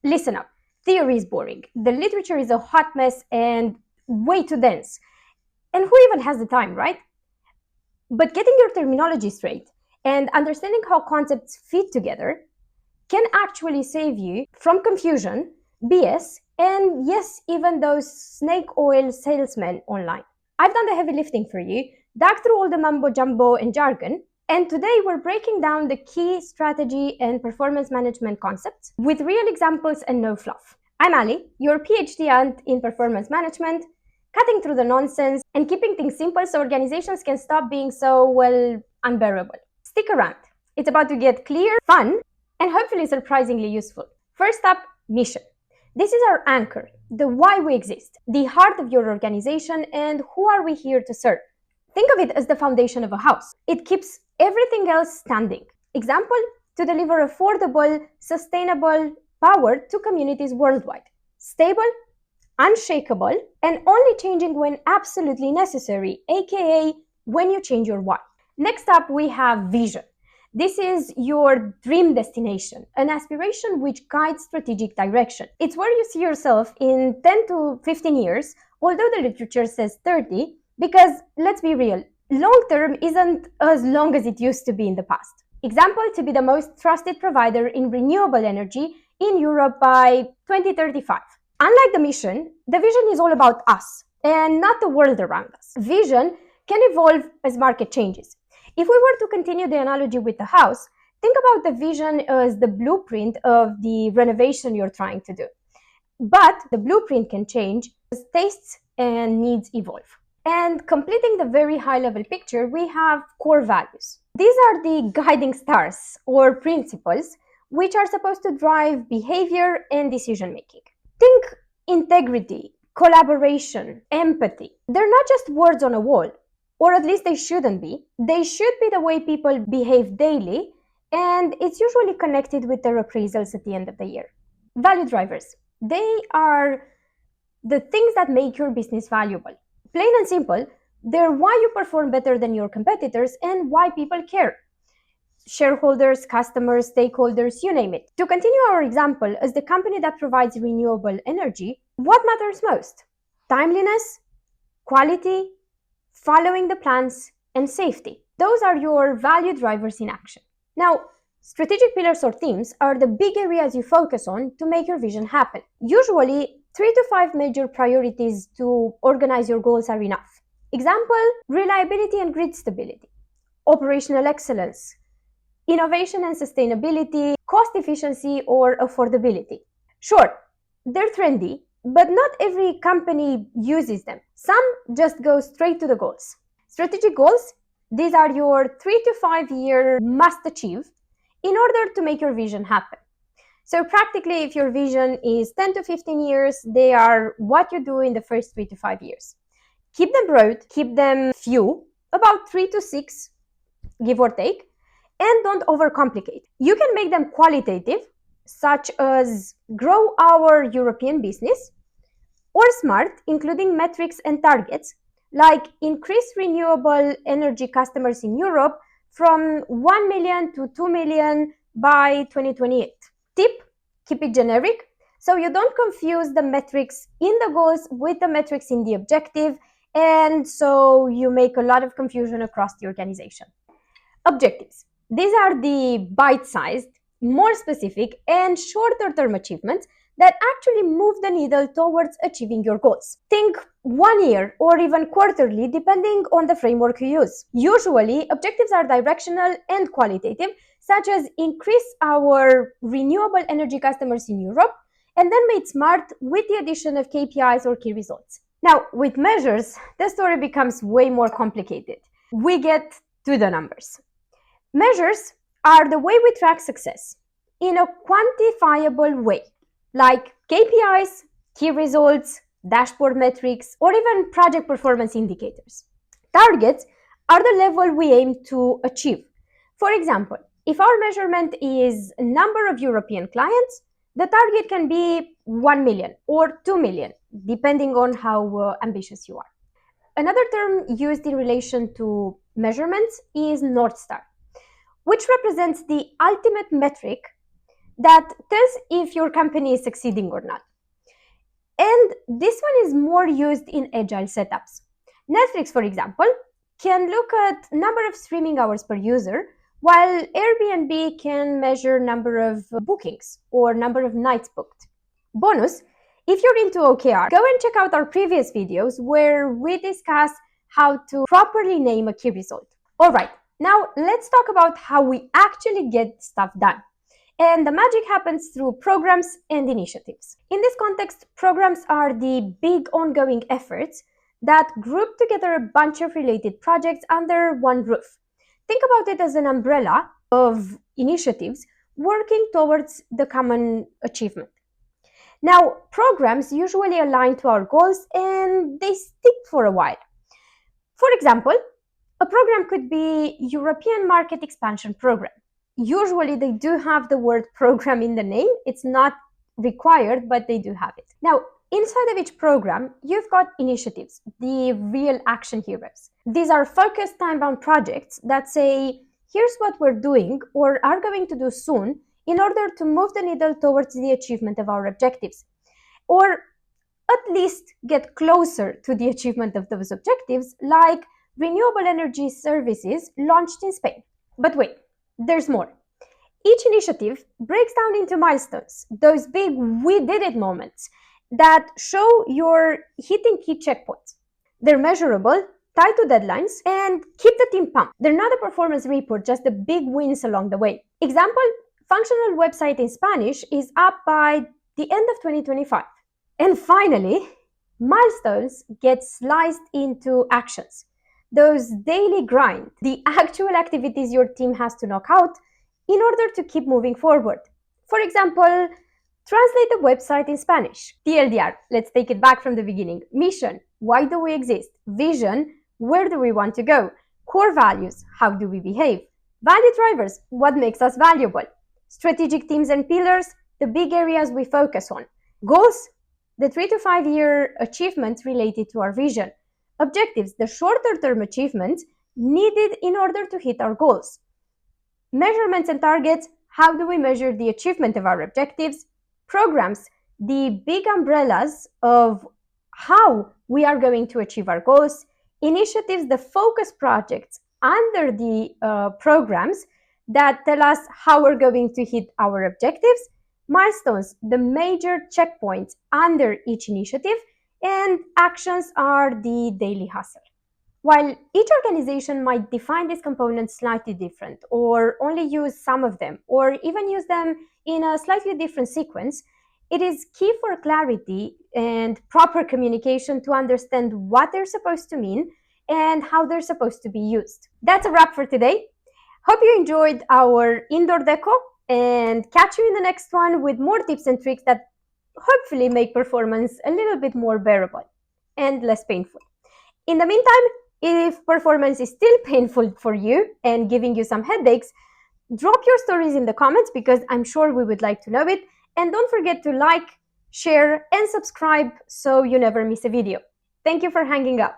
Listen up. Theory is boring. The literature is a hot mess and way too dense. And who even has the time, right? But getting your terminology straight and understanding how concepts fit together can actually save you from confusion, BS, and yes, even those snake oil salesmen online. I've done the heavy lifting for you, dug through all the mumbo jumbo and jargon, and today we're breaking down the key strategy and performance management concepts with real examples and no fluff. I'm Ali, your PhD aunt in performance management, cutting through the nonsense and keeping things simple so organizations can stop being so, well, unbearable. Stick around. It's about to get clear, fun, and hopefully surprisingly useful. First up, mission. This is our anchor, the why we exist, the heart of your organization, and who are we here to serve. Think of it as the foundation of a house. It keeps everything else standing. Example, to deliver affordable, sustainable power to communities worldwide. Stable, unshakable, and only changing when absolutely necessary, aka when you change your why. Next up, we have vision. This is your dream destination, an aspiration which guides strategic direction. It's where you see yourself in 10 to 15 years, although the literature says 30, because let's be real, long term isn't as long as it used to be in the past. Example, to be the most trusted provider in renewable energy in Europe by 2035. Unlike the mission, the vision is all about us and not the world around us. Vision can evolve as market changes. If we were to continue the analogy with the house, think about the vision as the blueprint of the renovation you're trying to do. But the blueprint can change as tastes and needs evolve. And completing the very high-level picture, we have core values. These are the guiding stars or principles which are supposed to drive behavior and decision-making. Think integrity, collaboration, empathy. They're not just words on a wall, or at least they shouldn't be. They should be the way people behave daily, and it's usually connected with their appraisals at the end of the year. Value drivers. They are the things that make your business valuable. Plain and simple, they're why you perform better than your competitors and why people care. Shareholders, customers, stakeholders, you name it. To continue our example, as the company that provides renewable energy, what matters most? Timeliness, quality, following the plans, and safety. Those are your value drivers in action. Now, strategic pillars or themes are the big areas you focus on to make your vision happen. Usually, 3 to 5 major priorities to organize your goals are enough. Example, reliability and grid stability, operational excellence, innovation and sustainability, cost efficiency, or affordability. Sure, they're trendy, but not every company uses them. Some just go straight to the goals. Strategic goals, these are your 3 to 5 year must achieve in order to make your vision happen. So practically, if your vision is 10 to 15 years, they are what you do in the first 3 to 5 years. Keep them broad, keep them few, about 3 to 6, give or take, and don't overcomplicate. You can make them qualitative, such as grow our European business, or smart, including metrics and targets, like increase renewable energy customers in Europe from 1 million to 2 million by 2028. Tip, keep it generic, so you don't confuse the metrics in the goals with the metrics in the objective, and so you make a lot of confusion across the organization. Objectives. These are the bite-sized, more specific, and shorter-term achievements that actually move the needle towards achieving your goals. Think 1 year or even quarterly, depending on the framework you use. Usually, objectives are directional and qualitative, such as increase our renewable energy customers in Europe, and then made smart with the addition of KPIs or key results. Now, with measures, the story becomes way more complicated. We get to the numbers. Measures are the way we track success in a quantifiable way, like KPIs, key results, dashboard metrics, or even project performance indicators. Targets are the level we aim to achieve. For example, if our measurement is number of European clients, the target can be 1 million or 2 million, depending on how ambitious you are. Another term used in relation to measurements is North Star, which represents the ultimate metric that tells if your company is succeeding or not. And this one is more used in agile setups. Netflix, for example, can look at number of streaming hours per user, while Airbnb can measure number of bookings or number of nights booked. Bonus, if you're into OKR, go and check out our previous videos where we discuss how to properly name a key result. All right, now let's talk about how we actually get stuff done. And the magic happens through programs and initiatives. In this context, programs are the big ongoing efforts that group together a bunch of related projects under one roof. Think about it as an umbrella of initiatives working towards the common achievement. Now, programs usually align to our goals and they stick for a while. For example, a program could be European Market Expansion Program. Usually they do have the word program in the name. It's not required, but they do have it. Now, inside of each program, you've got initiatives, the real action heroes. These are focused time-bound projects that say, here's what we're doing or are going to do soon in order to move the needle towards the achievement of our objectives, or at least get closer to the achievement of those objectives, like renewable energy services launched in Spain. But wait, there's more. Each initiative breaks down into milestones, those big we did it moments that show you're hitting key checkpoints. They're measurable, tied to deadlines, and keep the team pumped. They're not a performance report, just the big wins along the way. Example, functional website in Spanish is up by the end of 2025. And finally, milestones get sliced into actions. Those daily grind, the actual activities your team has to knock out in order to keep moving forward. For example, translate the website in Spanish. TLDR, let's take it back from the beginning. Mission, why do we exist? Vision, where do we want to go? Core values, how do we behave? Value drivers, what makes us valuable? Strategic themes and pillars, the big areas we focus on. Goals, the 3 to 5 year achievements related to our vision. Objectives, the shorter term achievements needed in order to hit our goals. Measurements and targets, how do we measure the achievement of our objectives? Programs, the big umbrellas of how we are going to achieve our goals. Initiatives, the focus projects under the programs that tell us how we're going to hit our objectives. Milestones, the major checkpoints under each initiative, and actions are the daily hustle. While each organization might define these components slightly different, or only use some of them, or even use them in a slightly different sequence, it is key for clarity and proper communication to understand what they're supposed to mean and how they're supposed to be used. That's a wrap for today. Hope you enjoyed our indoor deco, and catch you in the next one with more tips and tricks that hopefully make performance a little bit more bearable and less painful. In the meantime, if performance is still painful for you and giving you some headaches, drop your stories in the comments because I'm sure we would like to know it. And don't forget to like, share, and subscribe so you never miss a video. Thank you for hanging out.